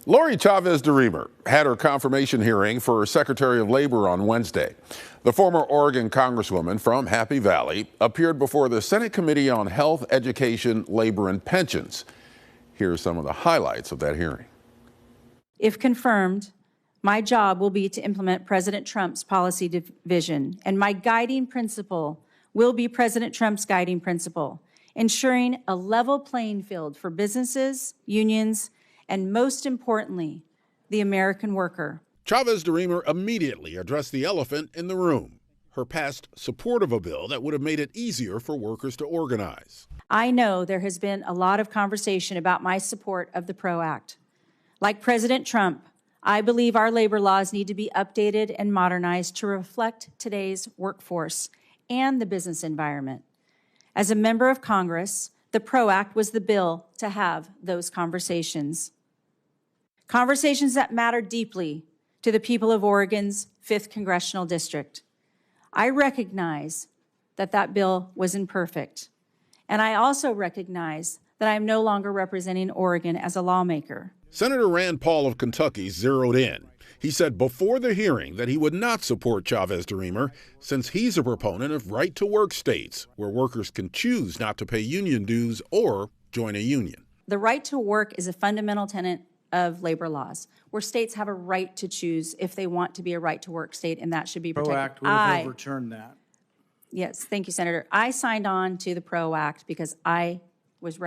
Lori Chavez-DeRemer had her confirmation hearing for Secretary of Labor on Wednesday. The former Oregon congresswoman from Happy Valley appeared before the Senate Committee on Health, Education, Labor, and Pensions. Here are some of the highlights of that hearing. If confirmed, my job will be to implement President Trump's policy vision, and my guiding principle will be President Trump's guiding principle, ensuring a level playing field for businesses, unions, and most importantly, the American worker. Chavez-DeRemer immediately addressed the elephant in the room, her past support of a bill that would have made it easier for workers to organize. I know there has been a lot of conversation about my support of the PRO Act. Like President Trump, I believe our labor laws need to be updated and modernized to reflect today's workforce and the business environment. As a member of Congress, the PRO Act was the bill to have those conversations. Conversations that matter deeply to the people of Oregon's 5th Congressional District. I recognize that that bill was imperfect, and I also recognize that I am no longer representing Oregon as a lawmaker. Senator Rand Paul of Kentucky zeroed in. He said before the hearing that he would not support Chavez-DeRemer since he's a proponent of right-to-work states where workers can choose not to pay union dues or join a union. The right to work is a fundamental tenet of labor laws, where states have a right to choose if they want to be a right-to-work state, and that should be protected. PRO Act would have overturned that. Yes, thank you, Senator. I signed on to the PRO Act because I was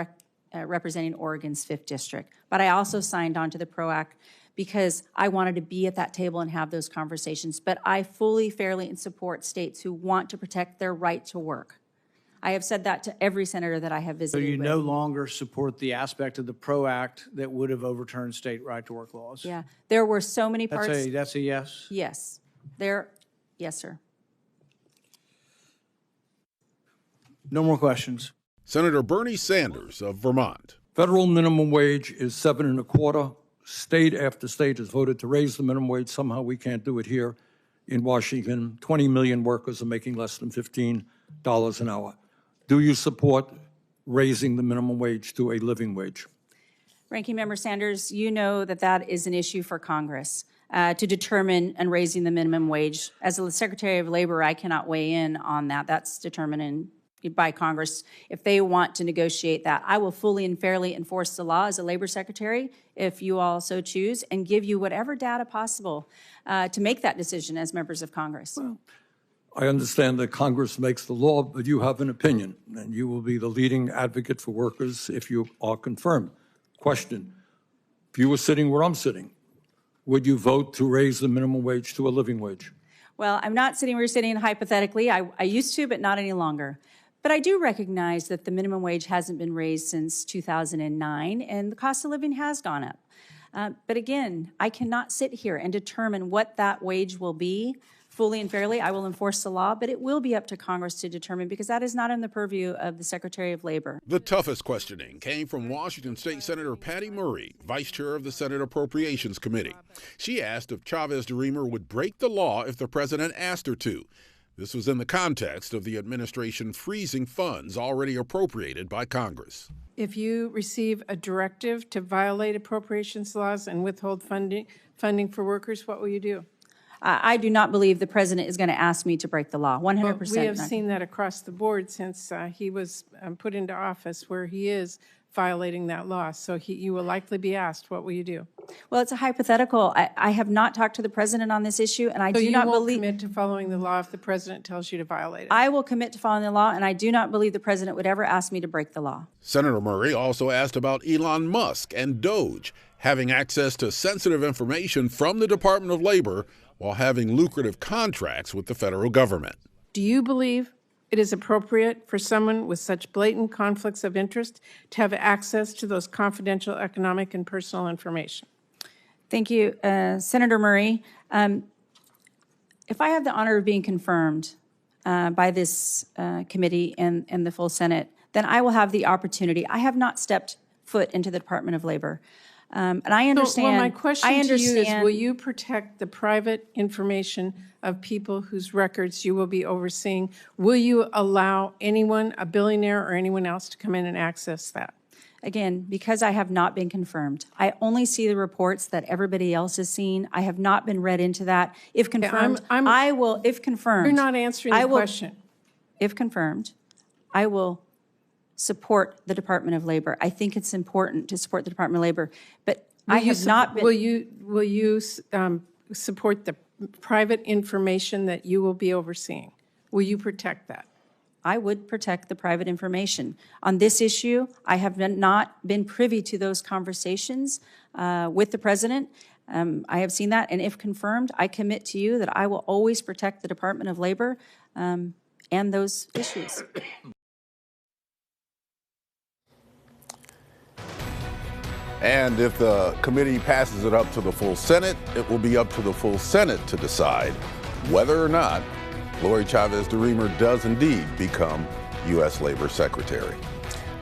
representing Oregon's 5th District, but I also signed on to the PRO Act because I wanted to be at that table and have those conversations. But I fully, fairly, and support states who want to protect their right to work. I have said that to every senator that I have visited So you with. no longer support the aspect of the PRO Act that would have overturned state right-to-work laws? Yeah, there were so many parts. That's a yes? Yes. Yes, sir. No more questions. Senator Bernie Sanders of Vermont. Federal minimum wage is $7.25. State after state has voted to raise the minimum wage. Somehow we can't do it here in Washington. 20 million workers are making less than $15 an hour. Do you support raising the minimum wage to a living wage? Ranking Member Sanders, you know that that is an issue for Congress to determine and raising the minimum wage. As the Secretary of Labor, I cannot weigh in on that. That's determined by Congress. If they want to negotiate that, I will fully and fairly enforce the law as a Labor Secretary, if you all so choose, and give you whatever data possible to make that decision as members of Congress. Well, I understand that Congress makes the law, but you have an opinion, and you will be the leading advocate for workers if you are confirmed. Question, if you were sitting where I'm sitting, would you vote to raise the minimum wage to a living wage? Well, I'm not sitting where you're sitting hypothetically. I used to, but not any longer. But I do recognize that the minimum wage hasn't been raised since 2009, and the cost of living has gone up. But again, I cannot sit here and determine what that wage will be fully and fairly. I will enforce the law, but it will be up to Congress to determine because that is not in the purview of the Secretary of Labor. The toughest questioning came from Washington State Senator Patty Murray, Vice Chair of the Senate Appropriations Committee. She asked if Chavez-DeRemer would break the law if the president asked her to. This was in the context of the administration freezing funds already appropriated by Congress. If you receive a directive to violate appropriations laws and withhold funding for workers, what will you do? I do not believe the president is going to ask me to break the law, 100%. Well, we have seen that across the board since he was put into office, where he is violating that law. So you will likely be asked, what will you do? Well, it's a hypothetical. I have not talked to the president on this issue, and I do not believe— So you won't commit to following the law if the president tells you to violate it? I will commit to following the law, and I do not believe the president would ever ask me to break the law. Senator Murray also asked about Elon Musk and Doge having access to sensitive information from the Department of Labor while having lucrative contracts with the federal government. Do you believe it is appropriate for someone with such blatant conflicts of interest to have access to those confidential economic and personal information? Thank you, Senator Murray. If I have the honor of being confirmed by this committee and the full Senate, then I will have the opportunity. I have not stepped foot into the Department of Labor. And I understand— Well, my question to you is, will you protect the private information of people whose records you will be overseeing? Will you allow anyone, a billionaire or anyone else, to come in and access that? again, because I have not been confirmed. I only see the reports that everybody else has seen. I have not been read into that. If confirmed, I will, if confirmed. You're not answering the question. If confirmed, I will support the Department of Labor. I think it's important to support the Department of Labor, but I have not been. Will you support the private information that you will be overseeing? Will you protect that? I would protect the private information. On this issue, I have not been privy to those conversations with the president. I have seen that, and if confirmed, I commit to you that I will always protect the Department of Labor and those issues. And if the committee passes it up to the full Senate, it will be up to the full Senate to decide whether or not Lori Chavez-DeRemer does indeed become U.S. Labor Secretary.